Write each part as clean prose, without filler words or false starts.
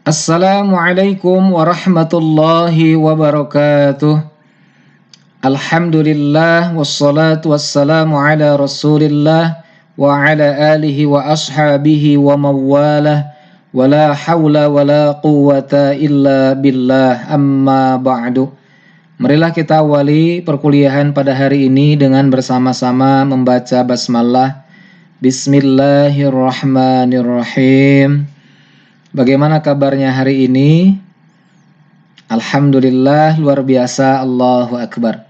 Assalamualaikum warahmatullahi wabarakatuh. Alhamdulillah wassalatu wassalamu ala Rasulillah wa ala alihi wa ashabihi wa mawalah wa la hawla wa la quwwata illa billah amma ba'du. Marilah kita awali perkuliahan pada hari ini dengan bersama-sama membaca basmalah. Bismillahirrahmanirrahim. Bagaimana kabarnya hari ini? Alhamdulillah, luar biasa, Allahu Akbar.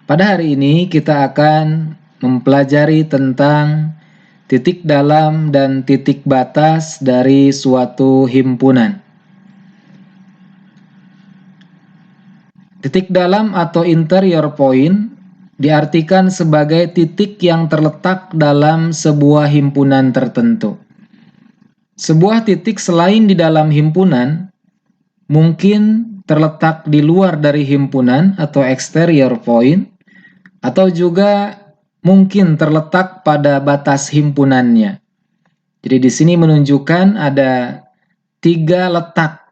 Pada hari ini kita akan mempelajari tentang titik dalam dan titik batas dari suatu himpunan. Titik dalam atau interior point diartikan sebagai titik yang terletak dalam sebuah himpunan tertentu. Sebuah titik selain di dalam himpunan mungkin terletak di luar dari himpunan atau exterior point, atau juga mungkin terletak pada batas himpunannya. Jadi di sini menunjukkan ada 3 letak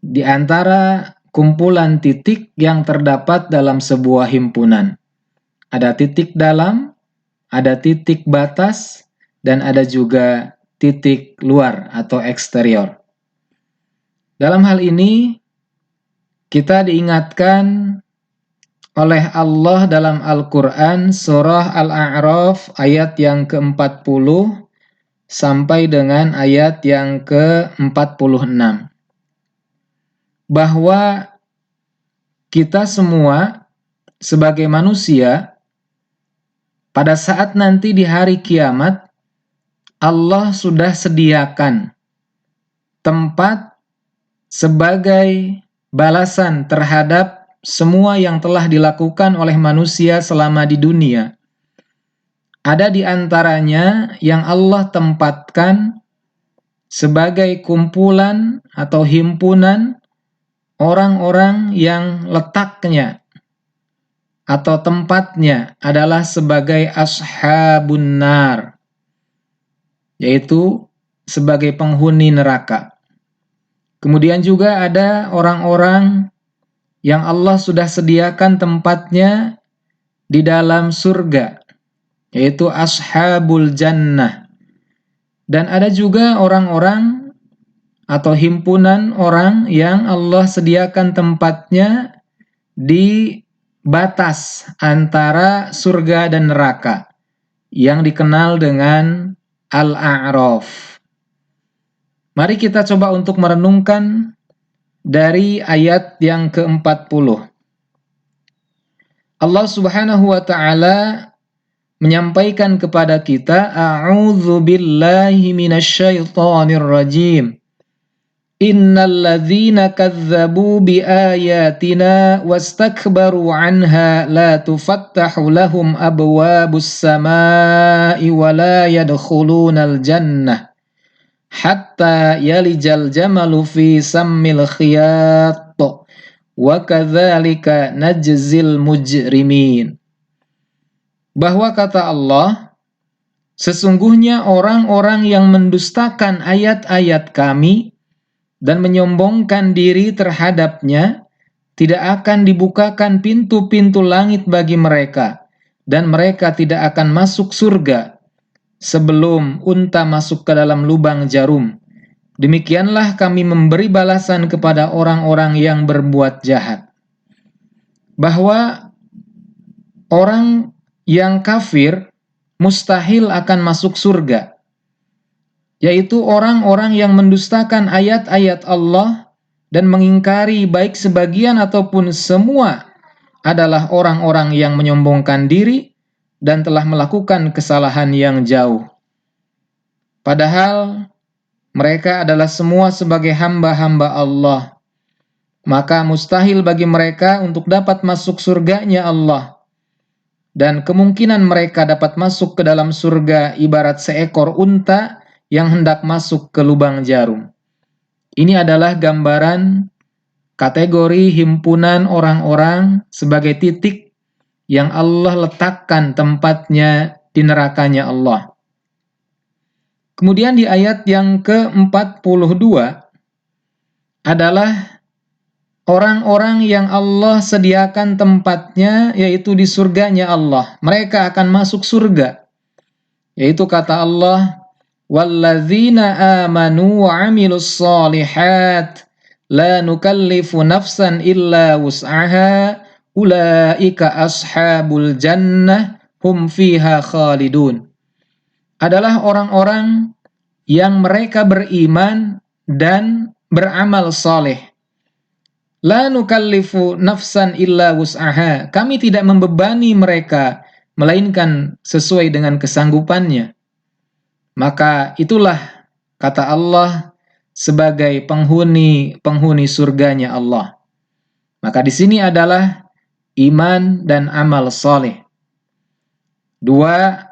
di antara kumpulan titik yang terdapat dalam sebuah himpunan. Ada titik dalam, ada titik batas, dan ada juga titik luar atau eksterior. Dalam hal ini, kita diingatkan oleh Allah dalam Al-Quran surah Al-A'raf ayat yang ke-40 sampai dengan ayat yang ke-46. Bahwa kita semua sebagai manusia, pada saat nanti di hari kiamat, Allah sudah sediakan tempat sebagai balasan terhadap semua yang telah dilakukan oleh manusia selama di dunia. Ada di antaranya yang Allah tempatkan sebagai kumpulan atau himpunan orang-orang yang letaknya atau tempatnya adalah sebagai ashabun nar, yaitu sebagai penghuni neraka. Kemudian juga ada orang-orang yang Allah sudah sediakan tempatnya di dalam surga, yaitu ashabul jannah. Dan ada juga orang-orang atau himpunan orang yang Allah sediakan tempatnya di batas antara surga dan neraka, yang dikenal dengan Al-A'raf. Mari kita coba untuk merenungkan dari ayat yang ke-40. Allah Subhanahu wa ta'ala menyampaikan kepada kita, A'udzu billahi minasyaitonir rajim. Innal ladzina kadzdzabu biayatina wastakbaru 'anha la tufattahu lahum abwabus samaa'i wa la yadkhulunal jannah hatta yalijal jamalu fi sammil khiyat wa kadzalika najzil mujrimin. Bahwa kata Allah, sesungguhnya orang-orang yang mendustakan ayat-ayat kami dan menyombongkan diri terhadapnya, tidak akan dibukakan pintu-pintu langit bagi mereka, dan mereka tidak akan masuk surga sebelum unta masuk ke dalam lubang jarum. Demikianlah kami memberi balasan kepada orang-orang yang berbuat jahat. Bahwa orang yang kafir mustahil akan masuk surga, yaitu orang-orang yang mendustakan ayat-ayat Allah dan mengingkari baik sebagian ataupun semua adalah orang-orang yang menyombongkan diri dan telah melakukan kesalahan yang jauh. Padahal mereka adalah semua sebagai hamba-hamba Allah, maka mustahil bagi mereka untuk dapat masuk surganya Allah. Dan kemungkinan mereka dapat masuk ke dalam surga ibarat seekor unta yang hendak masuk ke lubang jarum. Ini adalah gambaran kategori himpunan orang-orang sebagai titik yang Allah letakkan tempatnya di nerakanya Allah. Kemudian di ayat yang ke-42, adalah orang-orang yang Allah sediakan tempatnya, yaitu di surganya Allah. Mereka akan masuk surga. Yaitu kata Allah, "Walladzina amanu wa 'amilus shalihat la nukallifu nafsan illa wus'aha ulaika ashabul jannah hum fiha khalidun." Adalah orang-orang yang mereka beriman dan beramal saleh. La nukallifu nafsan illa wus'aha. Kami tidak membebani mereka, melainkan sesuai dengan kesanggupannya. Maka itulah kata Allah sebagai penghuni surganya Allah. Maka di sini adalah iman dan amal saleh. Dua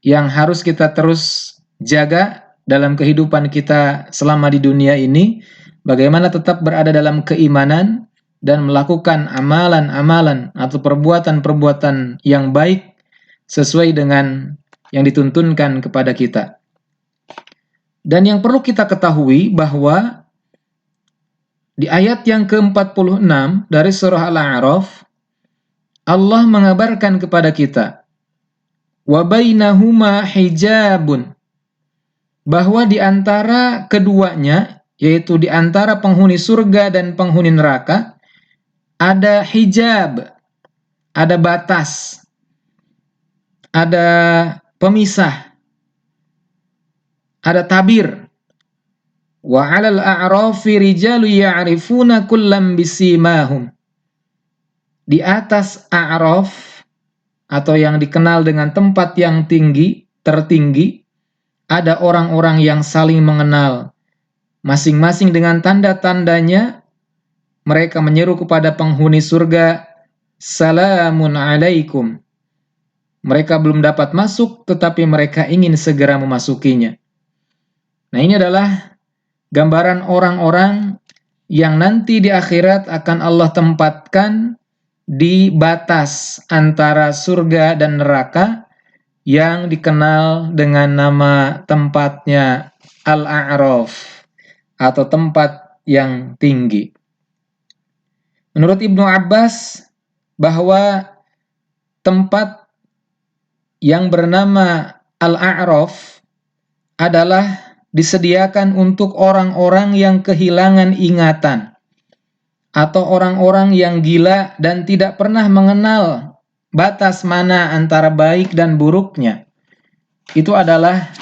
yang harus kita terus jaga dalam kehidupan kita selama di dunia ini, bagaimana tetap berada dalam keimanan dan melakukan amalan-amalan atau perbuatan-perbuatan yang baik sesuai dengan yang dituntunkan kepada kita. Dan yang perlu kita ketahui bahwa di ayat yang ke-46 dari surah Al-A'raf, Allah mengabarkan kepada kita, wa bainahuma hijabun, bahwa di antara keduanya, yaitu di antara penghuni surga dan penghuni neraka, ada hijab, ada batas, ada pemisah, ada tabir. Wa 'alal a'rafi rijalu ya'rifuna kullam bisimahum. Di atas a'raf atau yang dikenal dengan tempat yang tertinggi, ada orang-orang yang saling mengenal. Masing-masing dengan tanda-tandanya, mereka menyeru kepada penghuni surga, "Salamun alaikum." Mereka belum dapat masuk, tetapi mereka ingin segera memasukinya. Nah, ini adalah gambaran orang-orang yang nanti di akhirat akan Allah tempatkan di batas antara surga dan neraka, yang dikenal dengan nama tempatnya Al-A'raf atau tempat yang tinggi. Menurut Ibnu Abbas, bahwa tempat yang bernama Al-A'raf adalah disediakan untuk orang-orang yang kehilangan ingatan atau orang-orang yang gila dan tidak pernah mengenal batas mana antara baik dan buruknya. Itu adalah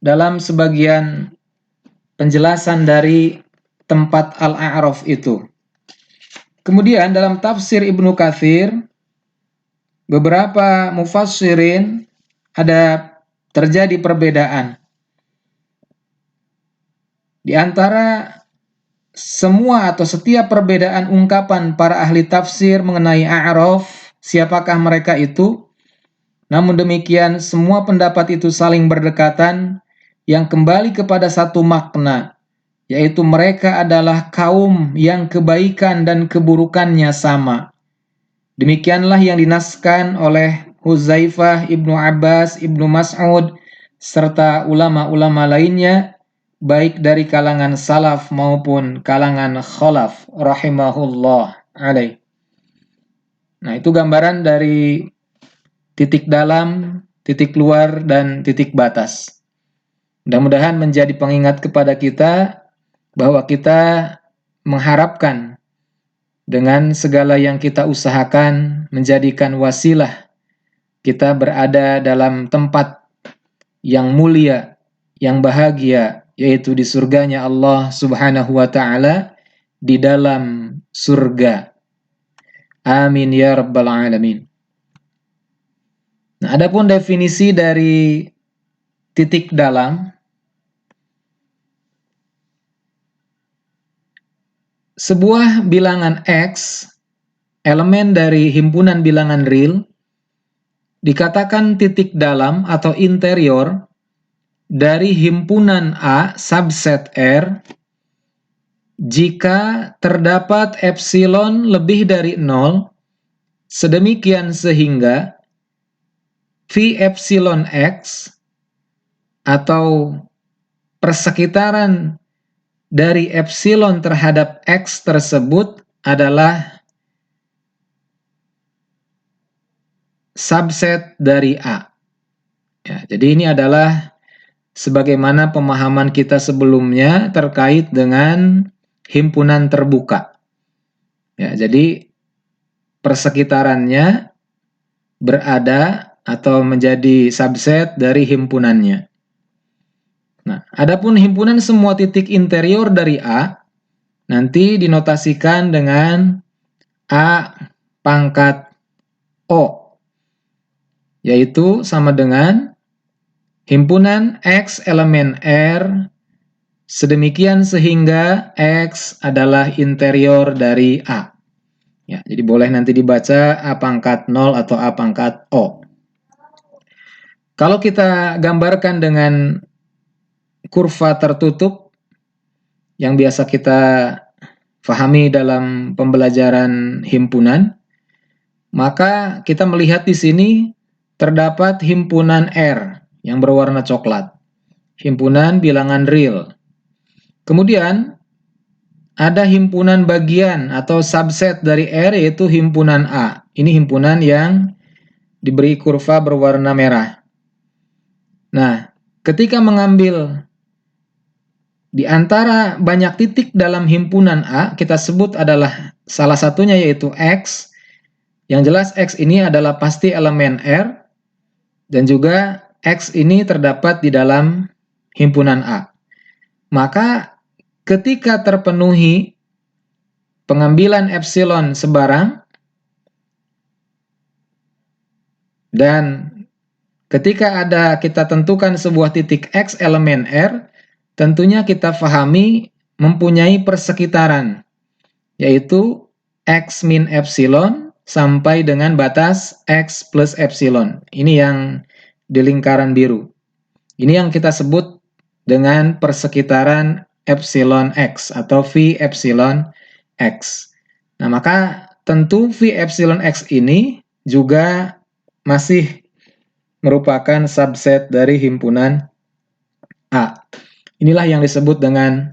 dalam sebagian penjelasan dari tempat Al-A'raf itu. Kemudian dalam tafsir Ibnu Katsir, beberapa mufassirin ada terjadi perbedaan. Di antara semua atau setiap perbedaan ungkapan para ahli tafsir mengenai A'raf, siapakah mereka itu? Namun demikian, semua pendapat itu saling berdekatan yang kembali kepada satu makna, yaitu mereka adalah kaum yang kebaikan dan keburukannya sama. Demikianlah yang dinaskan oleh Huzaifah, Ibnu Abbas, Ibnu Mas'ud, serta ulama-ulama lainnya, baik dari kalangan salaf maupun kalangan khalaf rahimahullah alaih. Nah, itu gambaran dari titik dalam, titik luar, dan titik batas. Mudah-mudahan menjadi pengingat kepada kita bahwa kita mengharapkan dengan segala yang kita usahakan menjadikan wasilah kita berada dalam tempat yang mulia, yang bahagia, yaitu di surganya Allah Subhanahu wa ta'ala, di dalam surga. Amin ya rabbal alamin. Nah, adapun definisi dari titik dalam, sebuah bilangan X, elemen dari himpunan bilangan real, dikatakan titik dalam atau interior dari himpunan A subset R jika terdapat epsilon lebih dari 0, sedemikian sehingga V epsilon X atau persekitaran dari epsilon terhadap X tersebut adalah subset dari A. Ya, jadi ini adalah sebagaimana pemahaman kita sebelumnya terkait dengan himpunan terbuka. Ya, jadi persekitarannya berada atau menjadi subset dari himpunannya. Nah, adapun himpunan semua titik interior dari A nanti dinotasikan dengan A pangkat O, yaitu sama dengan himpunan X elemen R sedemikian sehingga X adalah interior dari A. Ya, jadi boleh nanti dibaca A pangkat 0 atau A pangkat O. Kalau kita gambarkan dengan kurva tertutup yang biasa kita pahami dalam pembelajaran himpunan, maka kita melihat di sini terdapat himpunan R yang berwarna coklat, himpunan bilangan real. Kemudian ada himpunan bagian atau subset dari R yaitu himpunan A. Ini himpunan yang diberi kurva berwarna merah. Nah, ketika mengambil di antara banyak titik dalam himpunan A, kita sebut adalah salah satunya yaitu X. Yang jelas X ini adalah pasti elemen R dan juga X ini terdapat di dalam himpunan A. Maka ketika terpenuhi pengambilan epsilon sebarang dan ketika kita tentukan sebuah titik X elemen R, tentunya kita pahami mempunyai persekitaran, yaitu X min epsilon sampai dengan batas X plus epsilon. Ini yang di lingkaran biru. Ini yang kita sebut dengan persekitaran epsilon X atau V epsilon X. Nah, maka tentu V epsilon X ini juga masih merupakan subset dari himpunan A. Inilah yang disebut dengan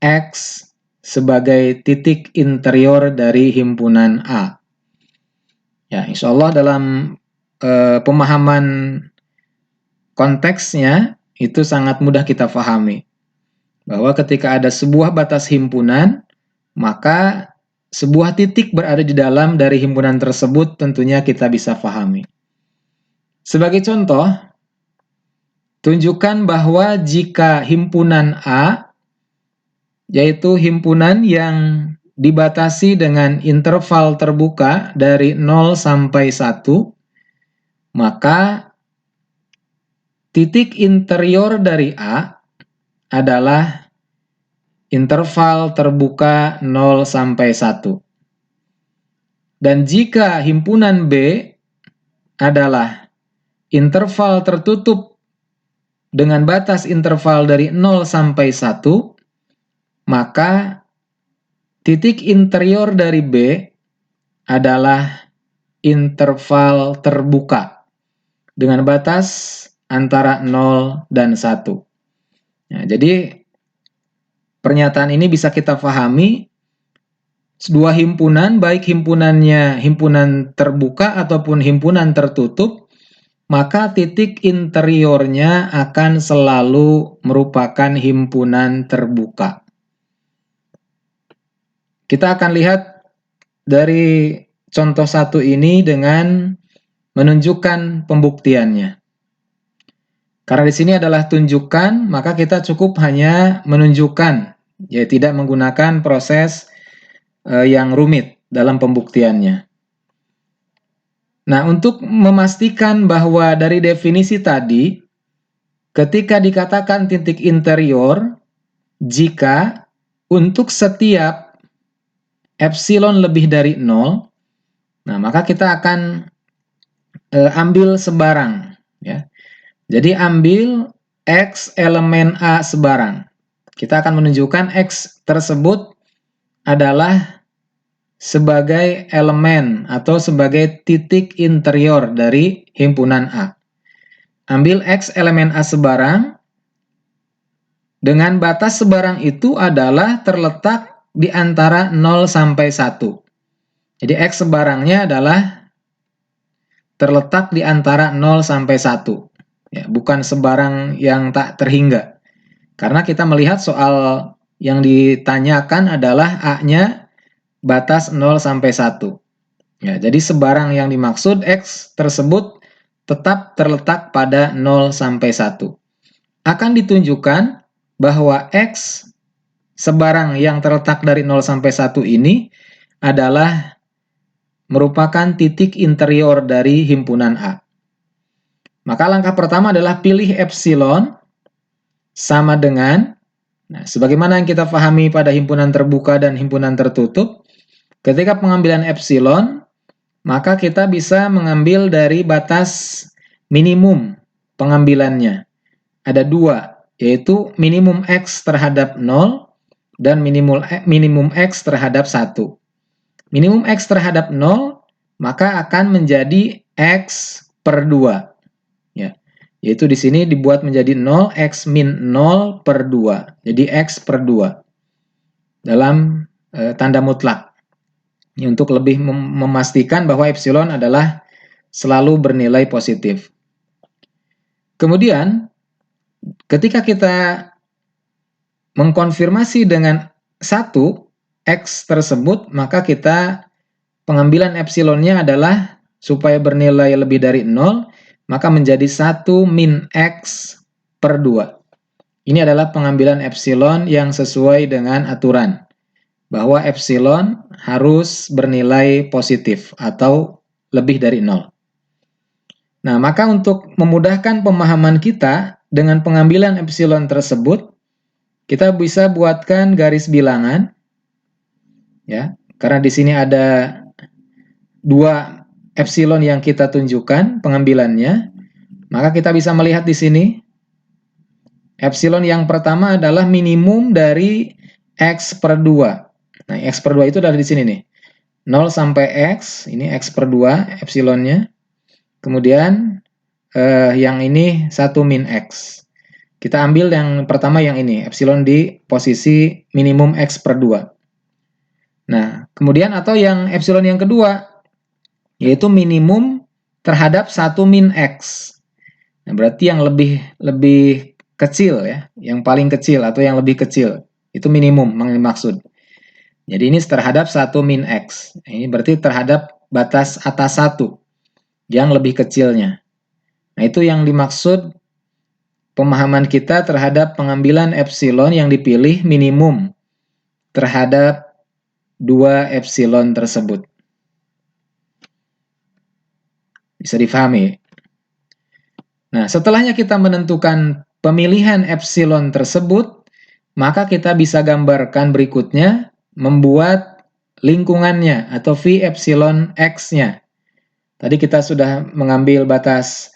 X sebagai titik interior dari himpunan A. Ya, insya Allah dalam pemahaman konteksnya itu sangat mudah kita pahami. Bahwa ketika ada sebuah batas himpunan, maka sebuah titik berada di dalam dari himpunan tersebut tentunya kita bisa pahami. Sebagai contoh, tunjukkan bahwa jika himpunan A, yaitu himpunan yang dibatasi dengan interval terbuka dari 0 sampai 1, maka titik interior dari A adalah interval terbuka 0 sampai 1. Dan jika himpunan B adalah interval tertutup dengan batas interval dari 0 sampai 1, maka titik interior dari B adalah interval terbuka dengan batas antara 0 dan 1. Nah, jadi pernyataan ini bisa kita pahami dua himpunan, baik himpunannya himpunan terbuka ataupun himpunan tertutup, maka titik interiornya akan selalu merupakan himpunan terbuka. Kita akan lihat dari contoh satu ini dengan menunjukkan pembuktiannya. Karena di sini adalah tunjukkan, maka kita cukup hanya menunjukkan, ya tidak menggunakan proses yang rumit dalam pembuktiannya. Nah, untuk memastikan bahwa dari definisi tadi, ketika dikatakan titik interior, jika untuk setiap epsilon lebih dari 0, nah maka kita akan ambil sebarang, ya. Jadi ambil X elemen A sebarang. Kita akan menunjukkan X tersebut adalah sebagai elemen atau sebagai titik interior dari himpunan A. Ambil X elemen A sebarang, dengan batas sebarang itu adalah terletak di antara 0 sampai 1. Jadi X sebarangnya adalah terletak di antara 0 sampai 1. Ya, bukan sebarang yang tak terhingga. Karena kita melihat soal yang ditanyakan adalah A-nya batas 0 sampai 1. Ya, jadi sebarang yang dimaksud X tersebut tetap terletak pada 0 sampai 1. Akan ditunjukkan bahwa X sebarang yang terletak dari 0 sampai 1 ini adalah merupakan titik interior dari himpunan A. Maka langkah pertama adalah pilih epsilon sama dengan, sebagaimana yang kita pahami pada himpunan terbuka dan himpunan tertutup, ketika pengambilan epsilon, maka kita bisa mengambil dari batas minimum pengambilannya. Ada dua, yaitu minimum X terhadap 0 dan minimum X terhadap 1. Minimum X terhadap 0, maka akan menjadi X per 2. Ya, yaitu di sini dibuat menjadi 0, X min 0 per 2. Jadi X per 2 dalam tanda mutlak. Ini untuk lebih memastikan bahwa epsilon adalah selalu bernilai positif. Kemudian, ketika kita mengkonfirmasi dengan 1 X tersebut, maka kita pengambilan epsilonnya adalah supaya bernilai lebih dari 0, maka menjadi 1 min X per 2. Ini adalah pengambilan epsilon yang sesuai dengan aturan, bahwa epsilon harus bernilai positif atau lebih dari 0. Nah, maka untuk memudahkan pemahaman kita dengan pengambilan epsilon tersebut, kita bisa buatkan garis bilangan, ya, karena di sini ada 2 epsilon yang kita tunjukkan pengambilannya, maka kita bisa melihat di sini epsilon yang pertama adalah minimum dari X per 2. Nah, X per 2 itu ada di sini nih. 0 sampai X, ini X per 2 epsilonnya. Kemudian yang ini 1 min X. Kita ambil yang pertama yang ini, epsilon di posisi minimum X per 2. Nah, kemudian atau yang epsilon yang kedua, yaitu minimum terhadap 1 min X. Nah, berarti yang lebih kecil ya, yang paling kecil atau yang lebih kecil. Itu minimum yang dimaksud. Jadi ini terhadap 1 min X. Ini berarti terhadap batas atas 1 yang lebih kecilnya. Nah, itu yang dimaksud pemahaman kita terhadap pengambilan epsilon yang dipilih minimum terhadap 2 epsilon tersebut. Bisa difahami? Nah, setelahnya kita menentukan pemilihan epsilon tersebut, maka kita bisa gambarkan berikutnya membuat lingkungannya atau V epsilon X-nya. Tadi kita sudah mengambil batas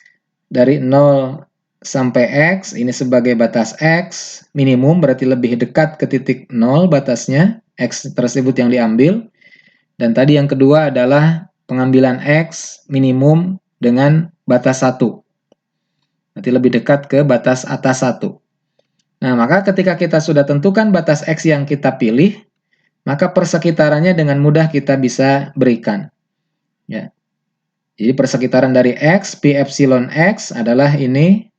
dari 0 sampai X, ini sebagai batas X, minimum berarti lebih dekat ke titik 0 batasnya, X tersebut yang diambil. Dan tadi yang kedua adalah pengambilan X minimum dengan batas 1. Berarti lebih dekat ke batas atas 1. Nah, maka ketika kita sudah tentukan batas X yang kita pilih, maka persekitarannya dengan mudah kita bisa berikan. Ya. Jadi persekitaran dari X, Pi epsilon X adalah ini,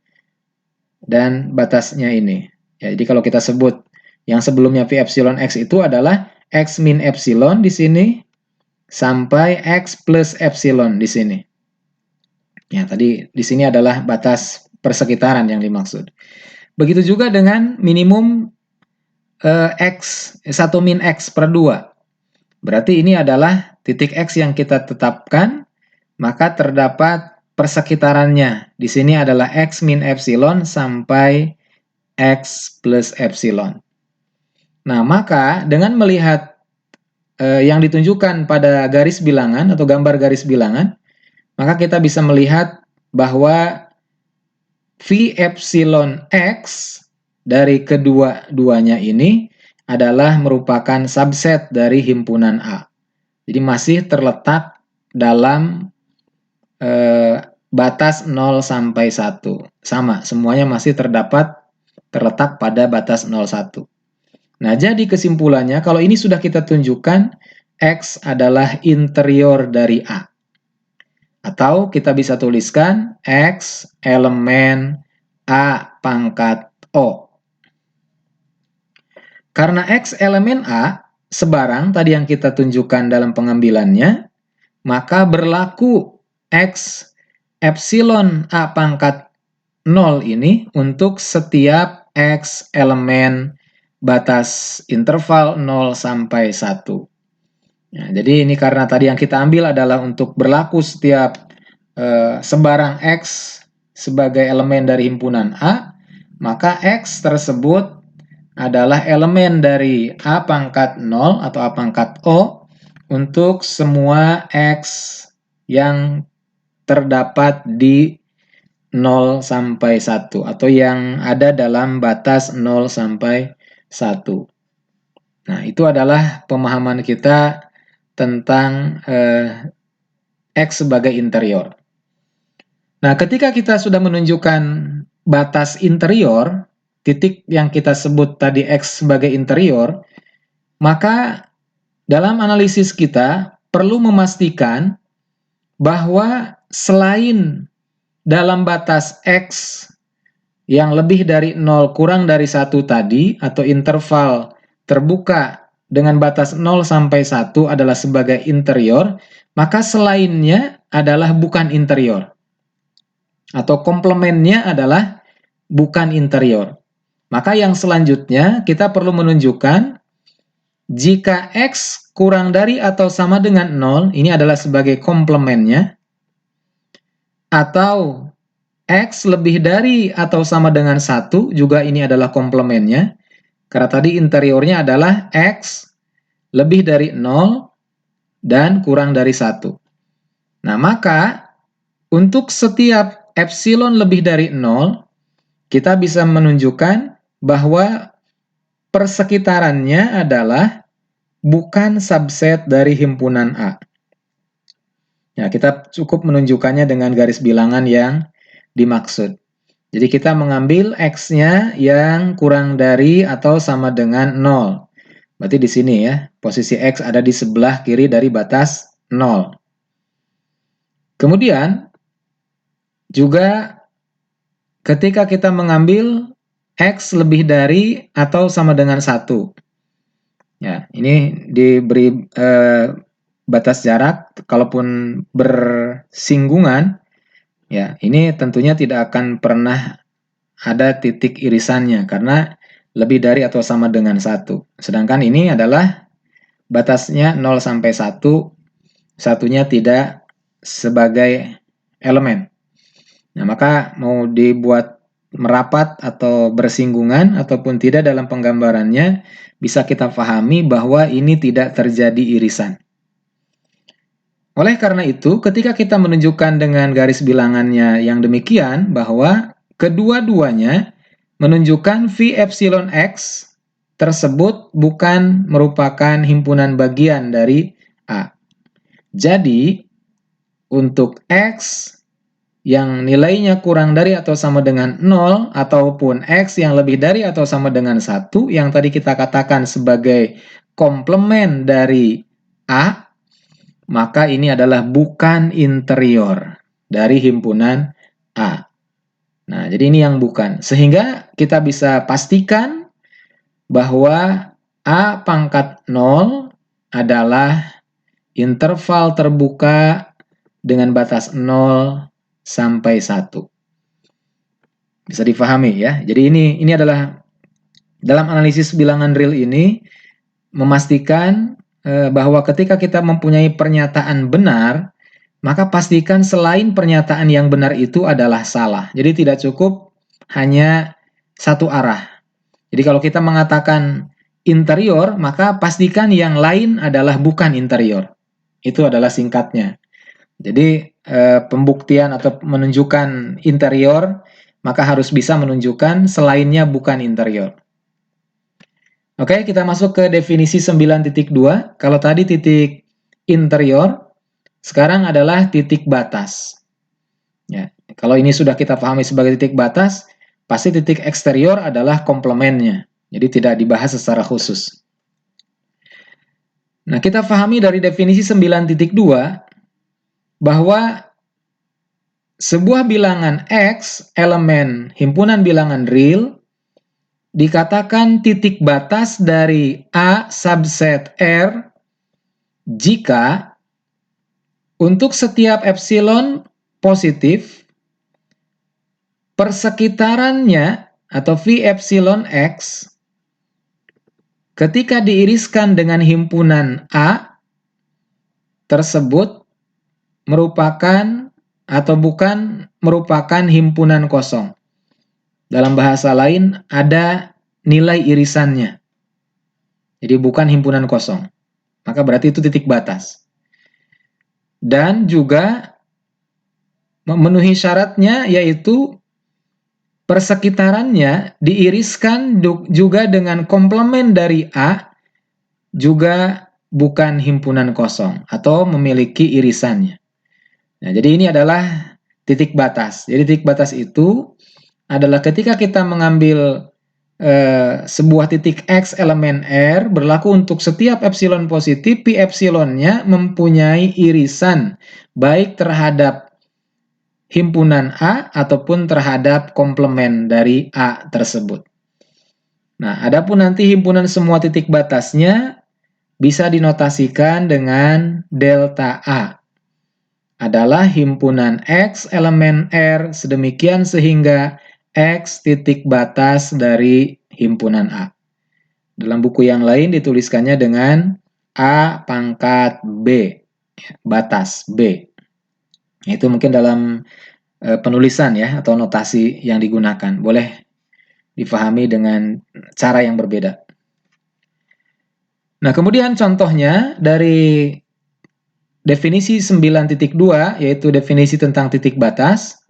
dan batasnya ini. Ya, jadi kalau kita sebut yang sebelumnya Pi epsilon X itu adalah X min epsilon di sini, sampai X plus epsilon di sini. Ya, tadi di sini adalah batas persekitaran yang dimaksud. Begitu juga dengan minimum X, 1 min X per 2. Berarti ini adalah titik X yang kita tetapkan, maka terdapat persekitarannya. Di sini adalah X min epsilon sampai X plus epsilon. Nah, maka dengan melihat yang ditunjukkan pada garis bilangan atau gambar garis bilangan, maka kita bisa melihat bahwa V epsilon X dari kedua-duanya ini adalah merupakan subset dari himpunan A. Jadi masih terletak dalam batas 0 sampai 1. Sama, semuanya masih terdapat terletak pada batas 0,1. Nah, jadi kesimpulannya kalau ini sudah kita tunjukkan X adalah interior dari A. Atau kita bisa tuliskan X elemen A pangkat O. Karena X elemen A sebarang tadi yang kita tunjukkan dalam pengambilannya, maka berlaku X epsilon A pangkat 0 ini untuk setiap X elemen batas interval 0 sampai 1. Nah, jadi ini karena tadi yang kita ambil adalah untuk berlaku setiap sebarang X sebagai elemen dari himpunan A, maka X tersebut adalah elemen dari A pangkat 0 atau A pangkat O untuk semua X yang terdapat di 0 sampai 1 atau yang ada dalam batas 0 sampai 1. Nah, itu adalah pemahaman kita tentang X sebagai interior. Nah, ketika kita sudah menunjukkan batas interior, titik yang kita sebut tadi X sebagai interior, maka dalam analisis kita perlu memastikan bahwa selain dalam batas X yang lebih dari 0 kurang dari 1 tadi, atau interval terbuka dengan batas 0 sampai 1 adalah sebagai interior, maka selainnya adalah bukan interior. Atau komplemennya adalah bukan interior. Maka yang selanjutnya kita perlu menunjukkan jika X kurang dari atau sama dengan 0, ini adalah sebagai komplemennya, atau X lebih dari atau sama dengan 1, juga ini adalah komplemennya. Karena tadi interiornya adalah X lebih dari 0 dan kurang dari 1. Nah, maka untuk setiap epsilon lebih dari 0, kita bisa menunjukkan bahwa persekitarannya adalah bukan subset dari himpunan A. Ya, kita cukup menunjukkannya dengan garis bilangan yang dimaksud. Jadi kita mengambil X-nya yang kurang dari atau sama dengan 0. Berarti di sini ya, posisi X ada di sebelah kiri dari batas 0. Kemudian, juga ketika kita mengambil X lebih dari atau sama dengan 1. Ya, ini diberi batas jarak, kalaupun bersinggungan, ya, ini tentunya tidak akan pernah ada titik irisannya karena lebih dari atau sama dengan 1. Sedangkan ini adalah batasnya 0 sampai 1, satunya tidak sebagai elemen. Nah, maka mau dibuat merapat atau bersinggungan ataupun tidak dalam penggambarannya, bisa kita pahami bahwa ini tidak terjadi irisan. Oleh karena itu, ketika kita menunjukkan dengan garis bilangannya yang demikian, bahwa kedua-duanya menunjukkan V epsilon X tersebut bukan merupakan himpunan bagian dari A. Jadi, untuk X yang nilainya kurang dari atau sama dengan 0, ataupun X yang lebih dari atau sama dengan 1, yang tadi kita katakan sebagai komplement dari A, maka ini adalah bukan interior dari himpunan A. Nah, jadi ini yang bukan. Sehingga kita bisa pastikan bahwa A pangkat 0 adalah interval terbuka dengan batas 0 sampai 1. Bisa difahami ya. Jadi ini adalah dalam analisis bilangan real ini memastikan bahwa ketika kita mempunyai pernyataan benar, maka pastikan selain pernyataan yang benar itu adalah salah. Jadi tidak cukup hanya satu arah. Jadi kalau kita mengatakan interior, maka pastikan yang lain adalah bukan interior. Itu adalah singkatnya. Jadi pembuktian atau menunjukkan interior, maka harus bisa menunjukkan selainnya bukan interior. Oke, kita masuk ke definisi 9.2. Kalau tadi titik interior, sekarang adalah titik batas. Ya, kalau ini sudah kita pahami sebagai titik batas, pasti titik eksterior adalah komplemennya. Jadi tidak dibahas secara khusus. Nah, kita pahami dari definisi 9.2 bahwa sebuah bilangan X, elemen himpunan bilangan real, dikatakan titik batas dari A subset R jika untuk setiap epsilon positif, persekitarannya atau V epsilon X ketika diiriskan dengan himpunan A tersebut merupakan atau bukan merupakan himpunan kosong. Dalam bahasa lain, ada nilai irisannya. Jadi bukan himpunan kosong. Maka berarti itu titik batas. Dan juga memenuhi syaratnya yaitu persekitarannya diiriskan juga dengan komplemen dari A, juga bukan himpunan kosong atau memiliki irisannya. Nah, jadi ini adalah titik batas. Jadi titik batas itu adalah ketika kita mengambil sebuah titik X elemen R berlaku untuk setiap epsilon positif, pi epsilonnya mempunyai irisan baik terhadap himpunan A ataupun terhadap komplemen dari A tersebut. Nah, adapun nanti himpunan semua titik batasnya bisa dinotasikan dengan delta A. Adalah himpunan X elemen R sedemikian sehingga X titik batas dari himpunan A. Dalam buku yang lain dituliskannya dengan A pangkat B, batas B. Itu mungkin dalam penulisan ya atau notasi yang digunakan. Boleh difahami dengan cara yang berbeda. Nah, kemudian contohnya dari definisi 9.2 yaitu definisi tentang titik batas.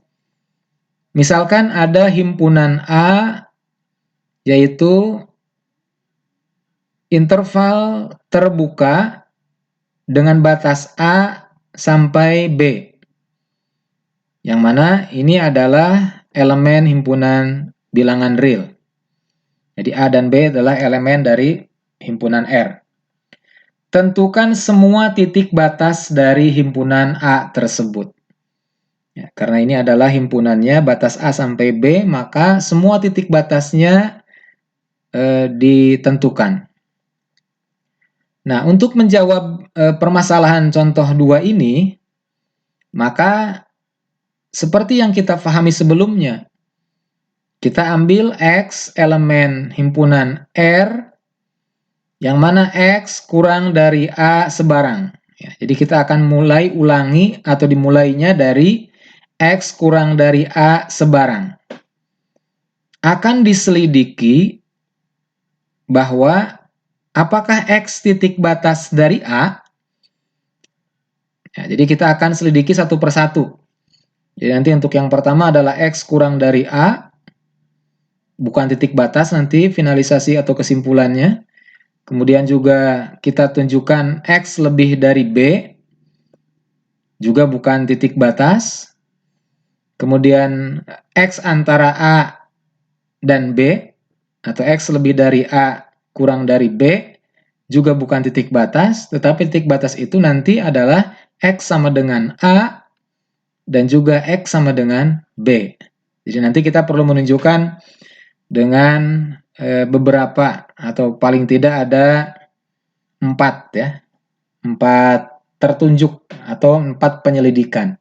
Misalkan ada himpunan A yaitu interval terbuka dengan batas A sampai B. Yang mana ini adalah elemen himpunan bilangan real. Jadi A dan B adalah elemen dari himpunan R. Tentukan semua titik batas dari himpunan A tersebut. Ya, karena ini adalah himpunannya batas A sampai B, maka semua titik batasnya ditentukan. Nah, untuk menjawab permasalahan contoh 2 ini, maka seperti yang kita pahami sebelumnya, kita ambil X elemen himpunan R, yang mana X kurang dari A sebarang. Ya, jadi kita akan mulai ulangi atau dimulainya dari X kurang dari A sebarang. Akan diselidiki bahwa apakah X titik batas dari A. Ya, jadi kita akan selidiki satu persatu. Jadi nanti untuk yang pertama adalah X kurang dari A, bukan titik batas nanti finalisasi atau kesimpulannya. Kemudian juga kita tunjukkan X lebih dari B, juga bukan titik batas. Kemudian X antara A dan B, atau X lebih dari A kurang dari B, juga bukan titik batas, tetapi titik batas itu nanti adalah X sama dengan A, dan juga X sama dengan B. Jadi nanti kita perlu menunjukkan dengan beberapa atau paling tidak ada 4 ya. 4 tertunjuk atau 4 penyelidikan.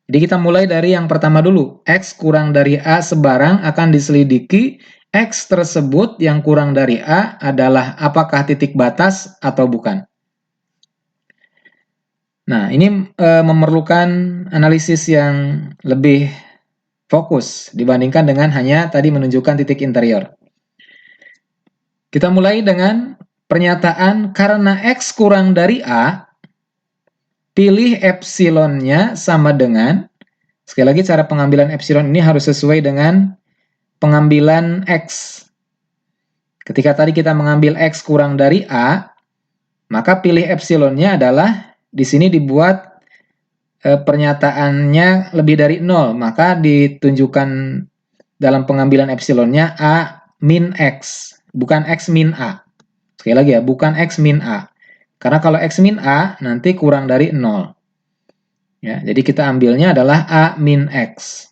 Jadi kita mulai dari yang pertama dulu. X kurang dari A sebarang akan diselidiki X tersebut yang kurang dari A adalah apakah titik batas atau bukan. Nah, ini memerlukan analisis yang lebih fokus dibandingkan dengan hanya tadi menunjukkan titik interior. Kita mulai dengan pernyataan karena X kurang dari A, pilih epsilonnya sama dengan, sekali lagi cara pengambilan epsilon ini harus sesuai dengan pengambilan X. Ketika tadi kita mengambil X kurang dari A, maka pilih epsilonnya adalah di sini dibuat pernyataannya lebih dari 0, maka ditunjukkan dalam pengambilan epsilonnya A min X, bukan X min A. Sekali lagi ya, bukan X min A. Karena kalau X min A, nanti kurang dari 0. Ya, jadi kita ambilnya adalah A min X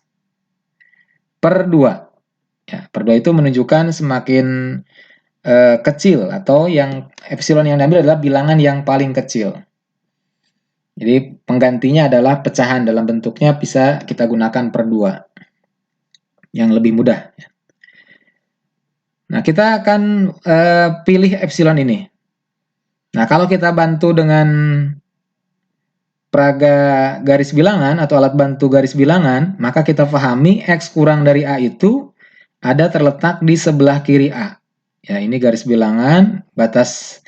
per 2. Ya, per 2 itu menunjukkan semakin kecil, atau yang epsilon yang diambil adalah bilangan yang paling kecil. Jadi penggantinya adalah pecahan, dalam bentuknya bisa kita gunakan per 2 yang lebih mudah. Nah, kita akan pilih epsilon ini. Nah, kalau kita bantu dengan peraga garis bilangan atau alat bantu garis bilangan, maka kita pahami X kurang dari A itu ada terletak di sebelah kiri A. Ya, ini garis bilangan, batas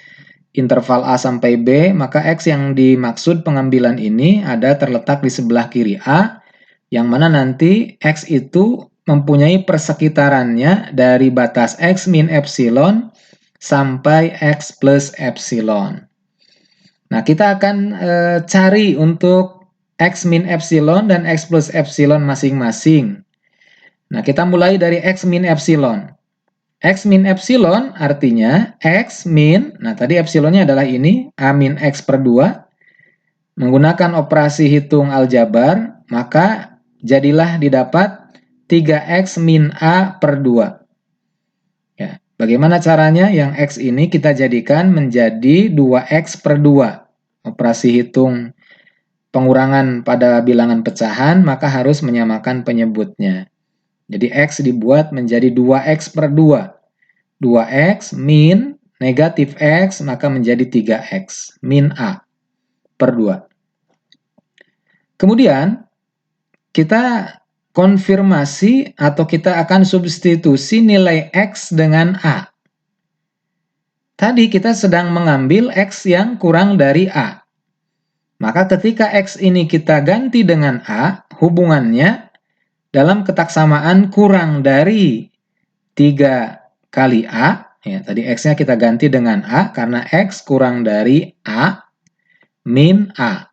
interval A sampai B, maka X yang dimaksud pengambilan ini ada terletak di sebelah kiri A, yang mana nanti X itu mempunyai persekitarannya dari batas X min epsilon sampai X plus epsilon. Nah, kita akan cari untuk X min epsilon dan X plus epsilon masing-masing. Nah, kita mulai dari X min epsilon. X min epsilon artinya X min, nah tadi epsilonnya adalah ini, A min X per 2. Menggunakan operasi hitung aljabar, maka jadilah didapat 3X min A per 2. Ya, bagaimana caranya? Yang X ini kita jadikan menjadi 2X per 2. Operasi hitung pengurangan pada bilangan pecahan, maka harus menyamakan penyebutnya. Jadi X dibuat menjadi 2X per 2. 2X min negatif X, maka menjadi 3X min A per 2. Kemudian kita konfirmasi atau kita akan substitusi nilai X dengan A. Tadi kita sedang mengambil X yang kurang dari A. Maka ketika X ini kita ganti dengan A, hubungannya dalam ketaksamaan kurang dari 3 kali A, ya, tadi X-nya kita ganti dengan A, karena X kurang dari A min A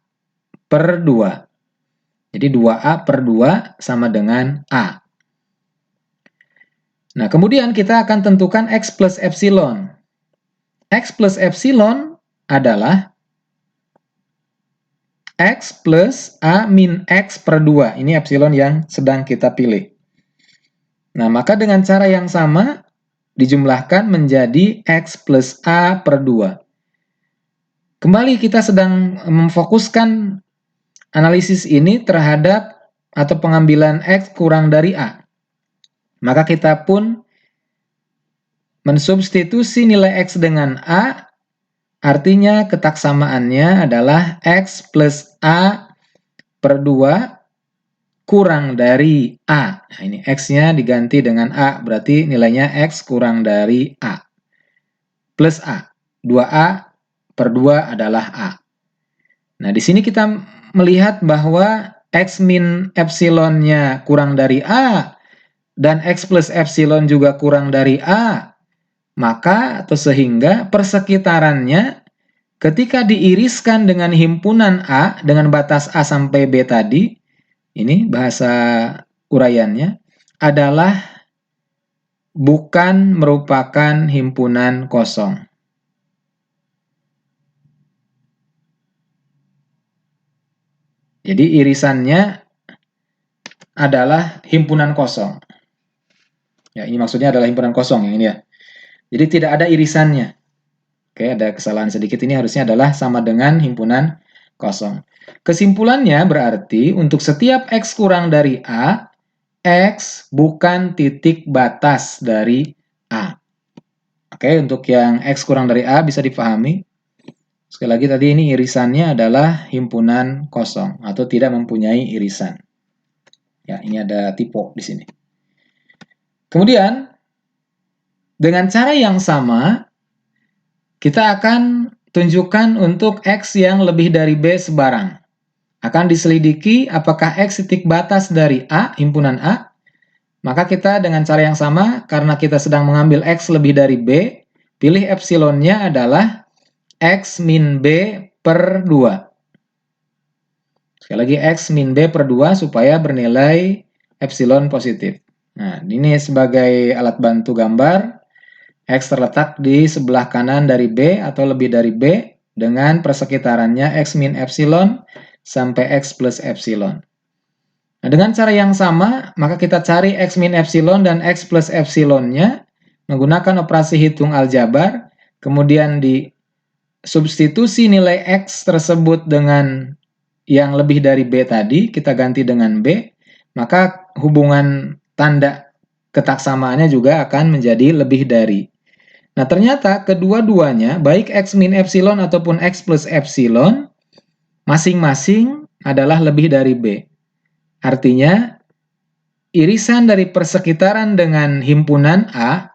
per 2. Jadi 2A per 2 sama dengan A. Nah, kemudian kita akan tentukan X plus epsilon. X plus epsilon adalah X plus A min X per 2. Ini epsilon yang sedang kita pilih. Nah, maka dengan cara yang sama, dijumlahkan menjadi X plus A per 2. Kembali kita sedang memfokuskan analisis ini terhadap atau pengambilan X kurang dari A. Maka kita pun mensubstitusi nilai X dengan A, artinya ketaksamaannya adalah X plus A per 2 kurang dari A. Nah, ini X-nya diganti dengan A, berarti nilainya X kurang dari A. Plus A. 2A per 2 adalah A. Nah, di sini kita melihat bahwa X min epsilonnya kurang dari A, dan X plus epsilon juga kurang dari A. Maka atau sehingga persekitarannya ketika diiriskan dengan himpunan A dengan batas A sampai B tadi, ini bahasa uraiannya, adalah bukan merupakan himpunan kosong. Jadi irisannya adalah himpunan kosong. Ya, ini maksudnya adalah himpunan kosong yang ini ya. Jadi tidak ada irisannya. Oke, ada kesalahan sedikit, ini harusnya adalah sama dengan himpunan kosong. Kesimpulannya berarti untuk setiap X kurang dari A, X bukan titik batas dari A. Oke, untuk yang X kurang dari A bisa dipahami. Sekali lagi tadi ini irisannya adalah himpunan kosong atau tidak mempunyai irisan. Ya, ini ada tipe di sini. Kemudian dengan cara yang sama kita akan tunjukkan untuk X yang lebih dari B sebarang. Akan diselidiki apakah X titik batas dari A, himpunan A. Maka kita dengan cara yang sama, karena kita sedang mengambil X lebih dari B, pilih epsilonnya adalah X min B per 2. Sekali lagi X min B per 2 supaya bernilai epsilon positif. Nah, ini sebagai alat bantu gambar, X terletak di sebelah kanan dari B atau lebih dari B dengan persekitarannya X min epsilon sampai X plus epsilon. Nah, dengan cara yang sama, maka kita cari X min epsilon dan X plus epsilonnya menggunakan operasi hitung aljabar, kemudian disubstitusi nilai X tersebut dengan yang lebih dari B tadi, kita ganti dengan B, maka hubungan tanda ketaksamaannya juga akan menjadi lebih dari. Nah, ternyata kedua-duanya, baik X min epsilon ataupun X plus epsilon, masing-masing adalah lebih dari B. Artinya, irisan dari persekitaran dengan himpunan A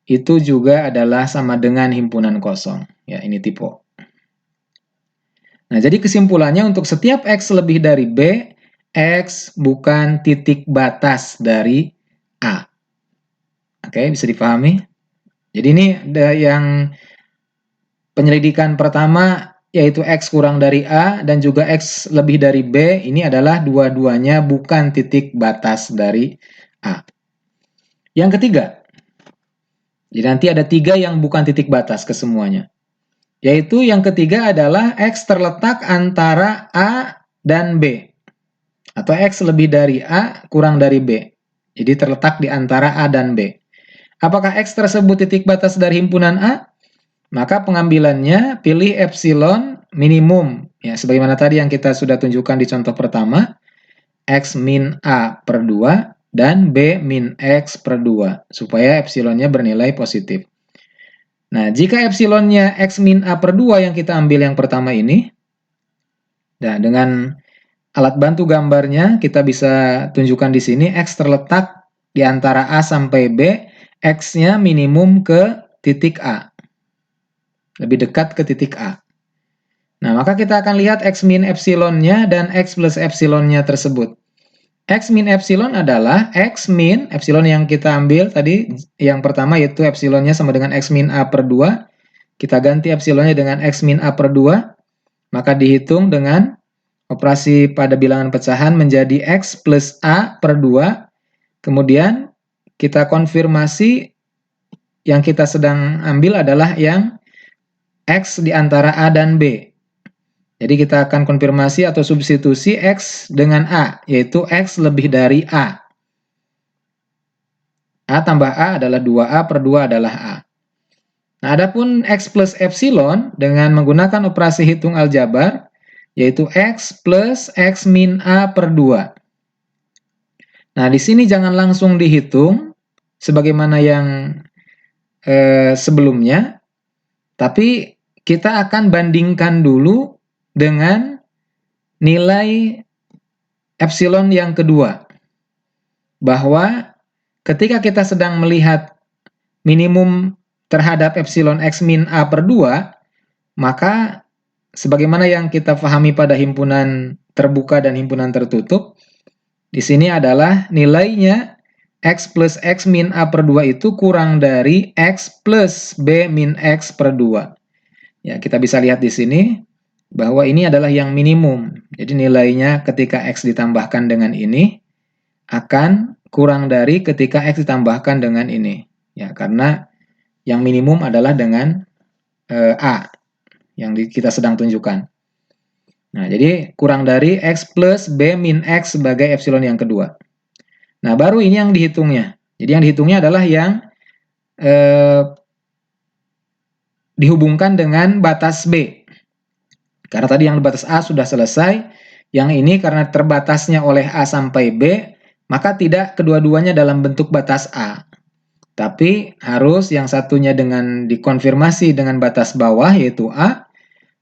itu juga adalah sama dengan himpunan kosong. Ya, ini tipe. Nah, jadi kesimpulannya untuk setiap X lebih dari B, X bukan titik batas dari A. Oke, bisa dipahami? Jadi ini ada yang penyelidikan pertama yaitu X kurang dari A dan juga X lebih dari B, ini adalah dua-duanya bukan titik batas dari A. Yang ketiga, jadi nanti ada 3 yang bukan titik batas kesemuanya. Yaitu yang ketiga adalah X terletak antara A dan B. Atau X lebih dari A kurang dari B. Jadi terletak di antara A dan B. Apakah X tersebut titik batas dari himpunan A? Maka pengambilannya pilih epsilon minimum. Ya, sebagaimana tadi yang kita sudah tunjukkan di contoh pertama. X min A per 2 dan B min X per 2. Supaya epsilonnya bernilai positif. Nah, jika epsilonnya X min A per 2 yang kita ambil yang pertama ini, nah dengan alat bantu gambarnya kita bisa tunjukkan di sini X terletak di antara A sampai B, X-nya minimum ke titik A. Lebih dekat ke titik A. Nah, maka kita akan lihat X min epsilonnya dan X plus epsilonnya tersebut. X min epsilon adalah X min, epsilon yang kita ambil tadi, yang pertama yaitu epsilonnya sama dengan X min A per 2. Kita ganti epsilonnya dengan X min A per 2. Maka dihitung dengan operasi pada bilangan pecahan menjadi X plus A per 2. Kemudian kita konfirmasi yang kita sedang ambil adalah yang X di antara A dan B. Jadi kita akan konfirmasi atau substitusi X dengan A, yaitu X lebih dari A. A tambah A adalah 2A per 2 adalah A. Nah, adapun X plus epsilon dengan menggunakan operasi hitung aljabar, yaitu X plus X min A per 2. Nah, di sini jangan langsung dihitung, sebagaimana yang sebelumnya, tapi kita akan bandingkan dulu dengan nilai epsilon yang kedua. Bahwa ketika kita sedang melihat minimum terhadap epsilon X min A per 2, maka sebagaimana yang kita pahami pada himpunan terbuka dan himpunan tertutup, di sini adalah nilainya X plus X min A per 2 itu kurang dari X plus B min X per 2. Ya, kita bisa lihat di sini bahwa ini adalah yang minimum. Jadi nilainya ketika X ditambahkan dengan ini akan kurang dari ketika X ditambahkan dengan ini. Ya, karena yang minimum adalah dengan A yang kita sedang tunjukkan. Nah, jadi kurang dari X plus B min X sebagai epsilon yang kedua. Nah, baru ini yang dihitungnya. Jadi yang dihitungnya adalah yang dihubungkan dengan batas B. Karena tadi yang batas A sudah selesai, yang ini karena terbatasnya oleh A sampai B, maka tidak kedua-duanya dalam bentuk batas A. Tapi harus yang satunya dengan dikonfirmasi dengan batas bawah yaitu A,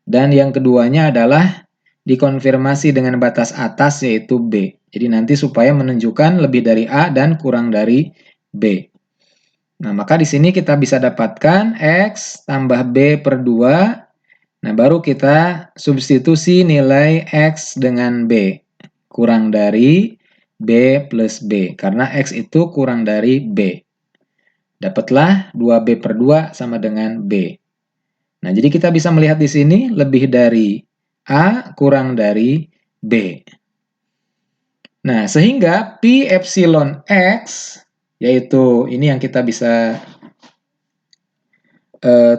dan yang keduanya adalah dikonfirmasi dengan batas atas yaitu B. Jadi nanti supaya menunjukkan lebih dari A dan kurang dari B. Nah, maka di sini kita bisa dapatkan X tambah B per 2. Nah, baru kita substitusi nilai X dengan B. Kurang dari B plus B. Karena X itu kurang dari B. Dapatlah 2B per 2 sama dengan B. Nah, jadi kita bisa melihat di sini lebih dari A kurang dari B. Nah, sehingga Pi epsilon X yaitu ini yang kita bisa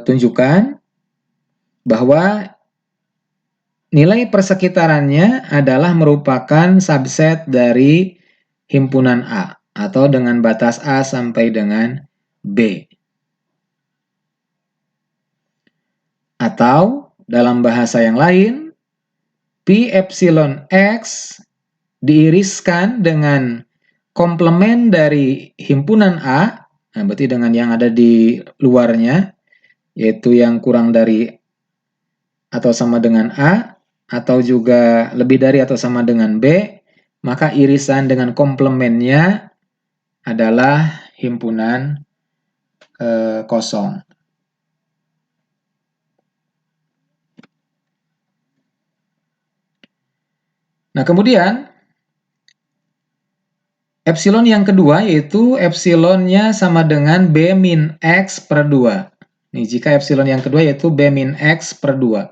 tunjukkan bahwa nilai persekitarannya adalah merupakan subset dari himpunan A atau dengan batas A sampai dengan B. Atau dalam bahasa yang lain, Pi epsilon X diiriskan dengan komplement dari himpunan A, nah berarti dengan yang ada di luarnya, yaitu yang kurang dari atau sama dengan A, atau juga lebih dari atau sama dengan B, maka irisan dengan komplementnya adalah himpunan kosong. Nah, kemudian epsilon yang kedua yaitu epsilonnya sama dengan B min X per 2. Nih, jika epsilon yang kedua yaitu B min X per 2.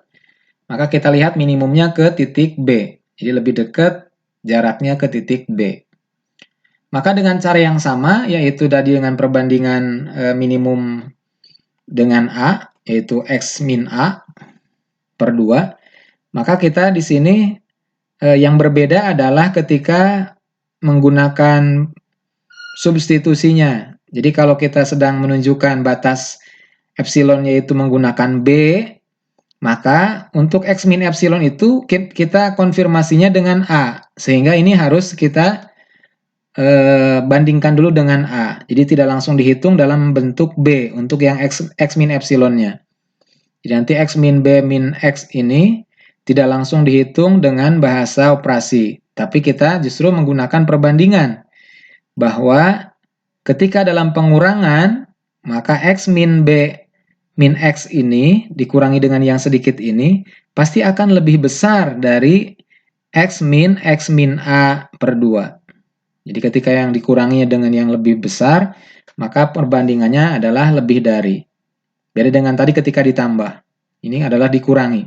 Maka kita lihat minimumnya ke titik B. Jadi lebih dekat jaraknya ke titik B. Maka dengan cara yang sama, yaitu tadi dengan perbandingan minimum dengan A, yaitu X min A per 2, maka kita di sini yang berbeda adalah ketika menggunakan substitusinya. Jadi kalau kita sedang menunjukkan batas epsilon yaitu menggunakan B, maka untuk X min epsilon itu kita konfirmasinya dengan A. Sehingga ini harus kita bandingkan dulu dengan A. Jadi tidak langsung dihitung dalam bentuk B untuk yang X min epsilonnya. Jadi nanti X min B min X ini tidak langsung dihitung dengan bahasa operasi. Tapi kita justru menggunakan perbandingan. Bahwa ketika dalam pengurangan, maka X min B min X ini dikurangi dengan yang sedikit ini, pasti akan lebih besar dari X min A per 2. Jadi ketika yang dikuranginya dengan yang lebih besar, maka perbandingannya adalah lebih dari. Beda dengan tadi ketika ditambah. Ini adalah dikurangi.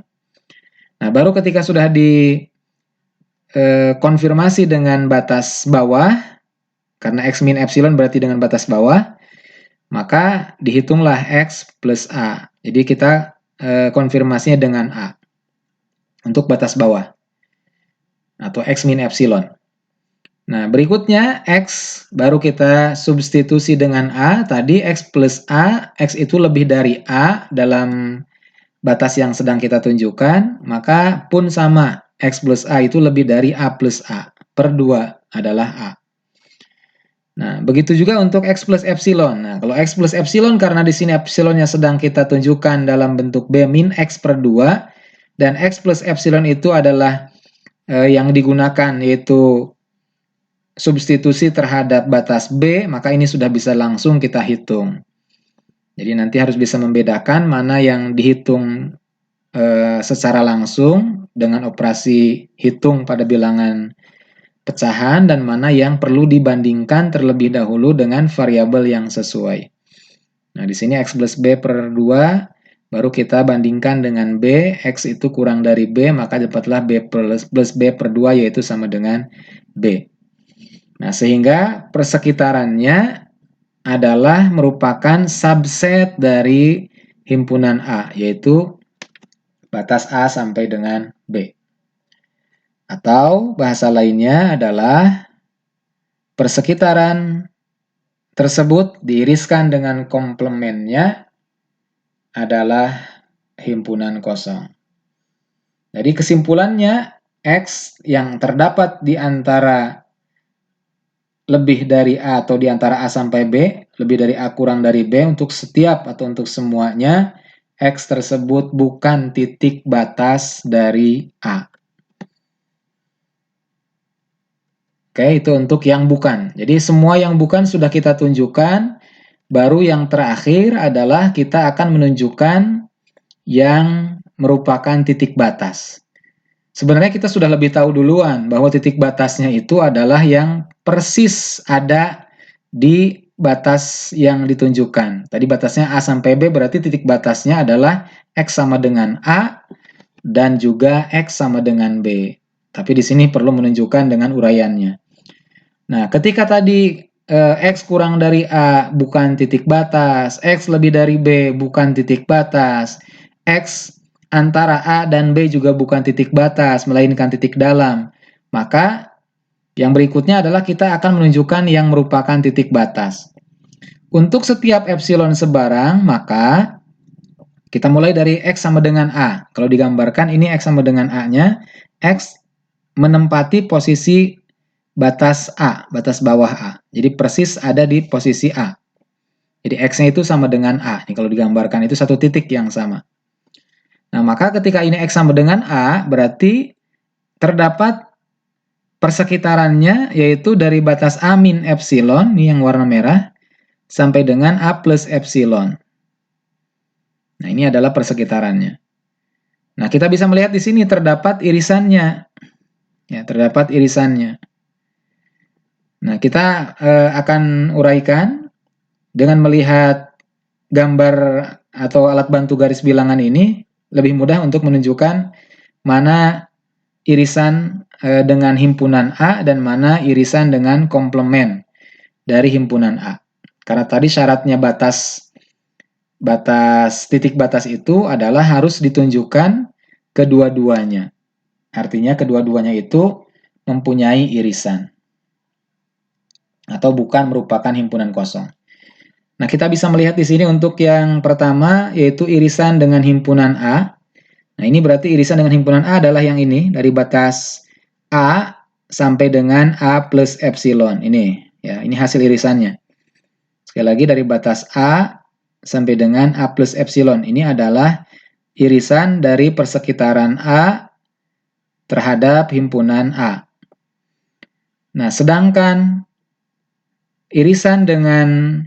Nah, baru ketika sudah dikonfirmasi dengan batas bawah, karena X min epsilon berarti dengan batas bawah, maka dihitunglah X plus A. Jadi kita konfirmasinya dengan A untuk batas bawah atau X min epsilon. Nah, berikutnya X baru kita substitusi dengan A. Tadi X plus A, X itu lebih dari A dalam batas yang sedang kita tunjukkan, maka pun sama. X plus A itu lebih dari A plus A. Per 2 adalah A. Nah, begitu juga untuk X plus epsilon. Nah, kalau X plus epsilon karena di sini epsilonnya sedang kita tunjukkan dalam bentuk B min X per 2, dan X plus epsilon itu adalah yang digunakan yaitu substitusi terhadap batas B, maka ini sudah bisa langsung kita hitung. Jadi nanti harus bisa membedakan mana yang dihitung secara langsung dengan operasi hitung pada bilangan pecahan dan mana yang perlu dibandingkan terlebih dahulu dengan variabel yang sesuai. Nah, di sini X plus B per 2, baru kita bandingkan dengan B, X itu kurang dari B, maka dapatlah B plus B per 2 yaitu sama dengan B. Nah, sehingga persekitarannya adalah merupakan subset dari himpunan A, yaitu batas A sampai dengan B. Atau bahasa lainnya adalah persekitaran tersebut diiriskan dengan komplementnya adalah himpunan kosong. Jadi kesimpulannya, X yang terdapat di antara lebih dari A atau di antara A sampai B, lebih dari A kurang dari B untuk setiap atau untuk semuanya, X tersebut bukan titik batas dari A. Oke, itu untuk yang bukan. Jadi semua yang bukan sudah kita tunjukkan, baru yang terakhir adalah kita akan menunjukkan yang merupakan titik batas. Sebenarnya kita sudah lebih tahu duluan bahwa titik batasnya itu adalah yang persis ada di batas yang ditunjukkan. Tadi batasnya A sampai B, berarti titik batasnya adalah X sama dengan A dan juga X sama dengan B. Tapi di sini perlu menunjukkan dengan uraiannya. Nah, ketika tadi X kurang dari A bukan titik batas, X lebih dari B bukan titik batas, X antara A dan B juga bukan titik batas, melainkan titik dalam. Maka yang berikutnya adalah kita akan menunjukkan yang merupakan titik batas. Untuk setiap epsilon sebarang, maka kita mulai dari X sama dengan A. Kalau digambarkan ini X sama dengan A-nya, X menempati posisi batas A, batas bawah A. Jadi persis ada di posisi A. Jadi X-nya itu sama dengan A. Ini kalau digambarkan itu satu titik yang sama. Nah, maka ketika ini X sama dengan A, berarti terdapat persekitarannya, yaitu dari batas A min epsilon, ini yang warna merah, sampai dengan A plus epsilon. Nah, ini adalah persekitarannya. Nah, kita bisa melihat di sini terdapat irisannya. Ya, terdapat irisannya. Nah, kita akan uraikan dengan melihat gambar atau alat bantu garis bilangan ini, lebih mudah untuk menunjukkan mana irisan dengan himpunan A dan mana irisan dengan komplement dari himpunan A. Karena tadi syaratnya titik batas itu adalah harus ditunjukkan kedua-duanya. Artinya kedua-duanya itu mempunyai irisan atau bukan merupakan himpunan kosong. Nah, kita bisa melihat di sini untuk yang pertama, yaitu irisan dengan himpunan A. Nah, ini berarti irisan dengan himpunan A adalah yang ini, dari batas A sampai dengan A plus epsilon. Ini, ya, ini hasil irisannya. Sekali lagi, dari batas A sampai dengan A plus epsilon. Ini adalah irisan dari persekitaran A terhadap himpunan A. Nah, sedangkan irisan dengan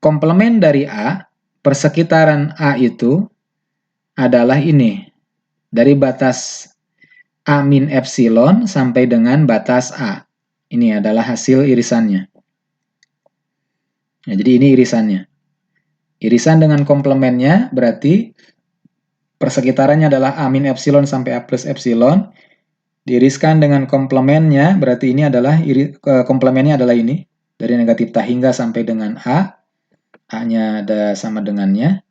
komplement dari A, persekitaran A itu adalah ini, dari batas A min epsilon sampai dengan batas A. Ini adalah hasil irisannya. Nah, jadi ini irisannya. Irisan dengan komplementnya berarti persekitarannya adalah A min epsilon sampai A plus epsilon. Diiriskan dengan komplementnya berarti ini adalah komplementnya adalah ini, dari negatif tak hingga sampai dengan A. A-nya ada sama dengannya.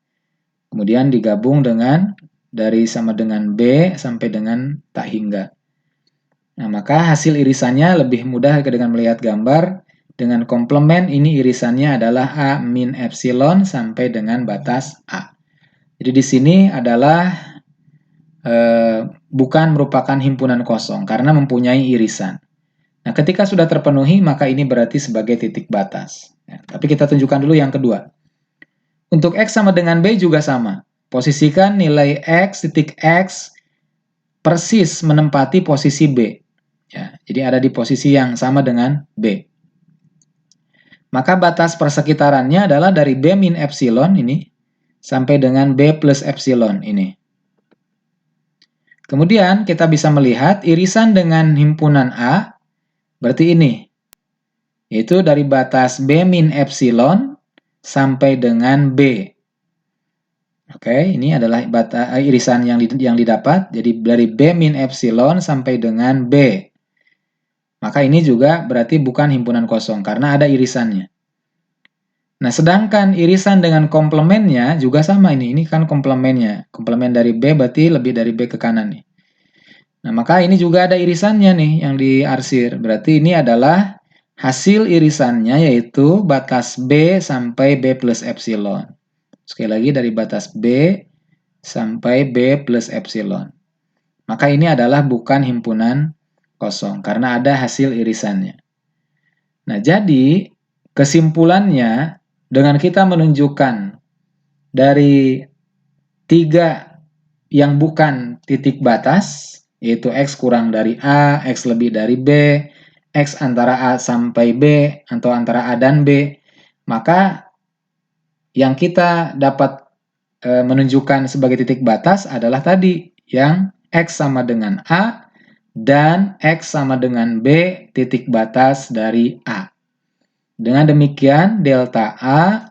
Kemudian digabung dengan dari sama dengan B sampai dengan tak hingga. Nah, maka hasil irisannya lebih mudah dengan melihat gambar. Dengan komplement ini irisannya adalah A min epsilon sampai dengan batas A. Jadi di sini adalah bukan merupakan himpunan kosong karena mempunyai irisan. Nah, ketika sudah terpenuhi, maka ini berarti sebagai titik batas. Ya, tapi kita tunjukkan dulu yang kedua. Untuk X sama dengan B juga sama. Posisikan nilai X, titik X, persis menempati posisi B. Ya, jadi ada di posisi yang sama dengan B. Maka batas persekitarannya adalah dari B min epsilon ini, sampai dengan B plus epsilon ini. Kemudian kita bisa melihat irisan dengan himpunan A, berarti ini, yaitu dari batas B min epsilon sampai dengan B. Oke, ini adalah irisan yang didapat, jadi dari B min epsilon sampai dengan B. Maka ini juga berarti bukan himpunan kosong, karena ada irisannya. Nah, sedangkan irisan dengan komplementnya juga sama ini kan komplementnya. Komplement dari B berarti lebih dari B ke kanan nih. Nah, maka ini juga ada irisannya nih yang diarsir. Berarti ini adalah hasil irisannya, yaitu batas B sampai B plus epsilon. Sekali lagi dari batas B sampai B plus epsilon. Maka ini adalah bukan himpunan kosong karena ada hasil irisannya. Nah, jadi kesimpulannya dengan kita menunjukkan dari 3 yang bukan titik batas, yaitu X kurang dari A, X lebih dari B, X antara A sampai B, atau antara A dan B, maka yang kita dapat menunjukkan sebagai titik batas adalah tadi, yang X sama dengan A dan X sama dengan B titik batas dari A. Dengan demikian, delta A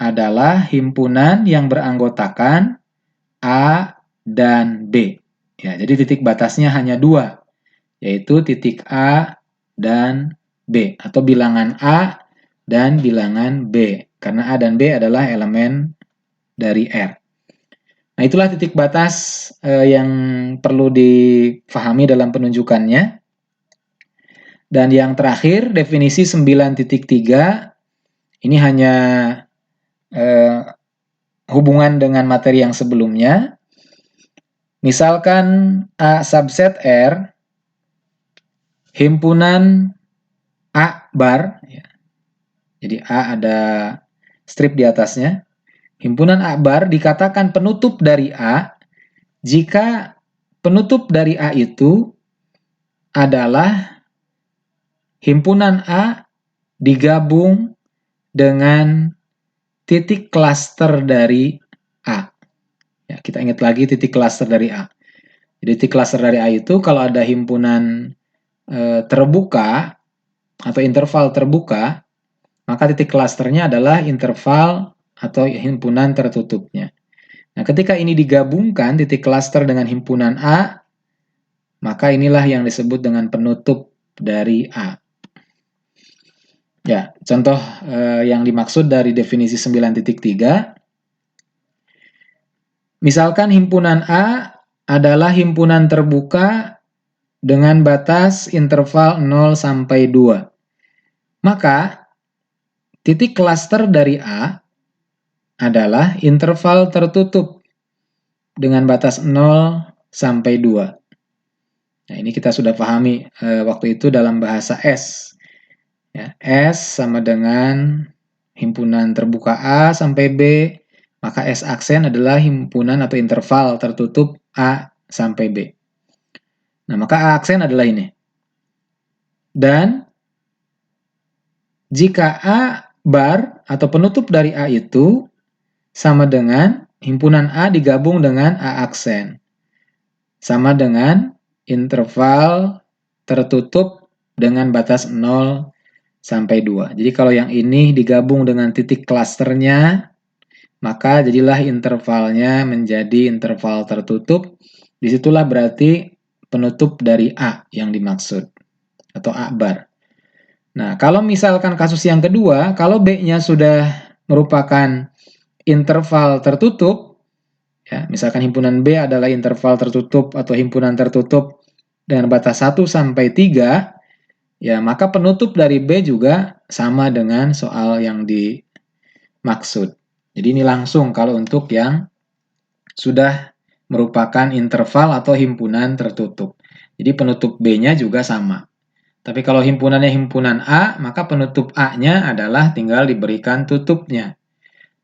adalah himpunan yang beranggotakan A dan B. Ya, jadi titik batasnya hanya 2, yaitu titik A dan B, atau bilangan A dan bilangan B, karena A dan B adalah elemen dari R. Nah, itulah titik batas yang perlu difahami dalam penunjukannya. Dan yang terakhir, definisi 9.3, ini hanya hubungan dengan materi yang sebelumnya. Misalkan A subset R, himpunan A bar, ya. Jadi A ada strip di atasnya. Himpunan A bar dikatakan penutup dari A jika penutup dari A itu adalah himpunan A digabung dengan titik klaster dari A. Ya, kita ingat lagi titik klaster dari A. Jadi titik klaster dari A itu kalau ada himpunan terbuka atau interval terbuka, maka titik klasternya adalah interval atau himpunan tertutupnya. Nah, ketika ini digabungkan titik klaster dengan himpunan A, maka inilah yang disebut dengan penutup dari A. Ya, contoh yang dimaksud dari definisi 9.3, misalkan himpunan A adalah himpunan terbuka dengan batas interval 0 sampai 2. Maka titik klaster dari A adalah interval tertutup dengan batas 0 sampai 2. Nah, ini kita sudah pahami waktu itu dalam bahasa S. Ya, S sama dengan himpunan terbuka A sampai B, maka S aksen adalah himpunan atau interval tertutup A sampai B. Nah, maka A aksen adalah ini. Dan jika A bar atau penutup dari A itu sama dengan himpunan A digabung dengan A aksen, sama dengan interval tertutup dengan batas 0 sampai 2. Jadi kalau yang ini digabung dengan titik klasternya, maka jadilah intervalnya menjadi interval tertutup. Disitulah berarti penutup dari A yang dimaksud, atau A bar. Nah, kalau misalkan kasus yang kedua, kalau B-nya sudah merupakan interval tertutup, ya, misalkan himpunan B adalah interval tertutup atau himpunan tertutup dengan batas 1 sampai 3, ya, maka penutup dari B juga sama dengan soal yang dimaksud. Jadi ini langsung kalau untuk yang sudah merupakan interval atau himpunan tertutup. Jadi penutup B-nya juga sama. Tapi kalau himpunannya himpunan A, maka penutup A-nya adalah tinggal diberikan tutupnya.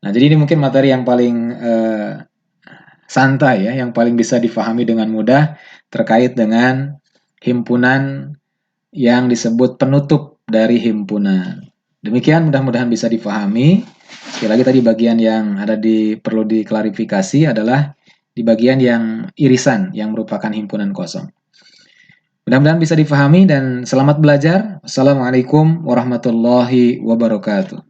Nah, jadi ini mungkin materi yang paling santai ya, yang paling bisa difahami dengan mudah terkait dengan himpunan yang disebut penutup dari himpunan. Demikian mudah-mudahan bisa difahami. Sekali lagi tadi bagian yang perlu diklarifikasi adalah di bagian yang irisan yang merupakan himpunan kosong. Mudah-mudahan bisa difahami dan selamat belajar. Assalamualaikum warahmatullahi wabarakatuh.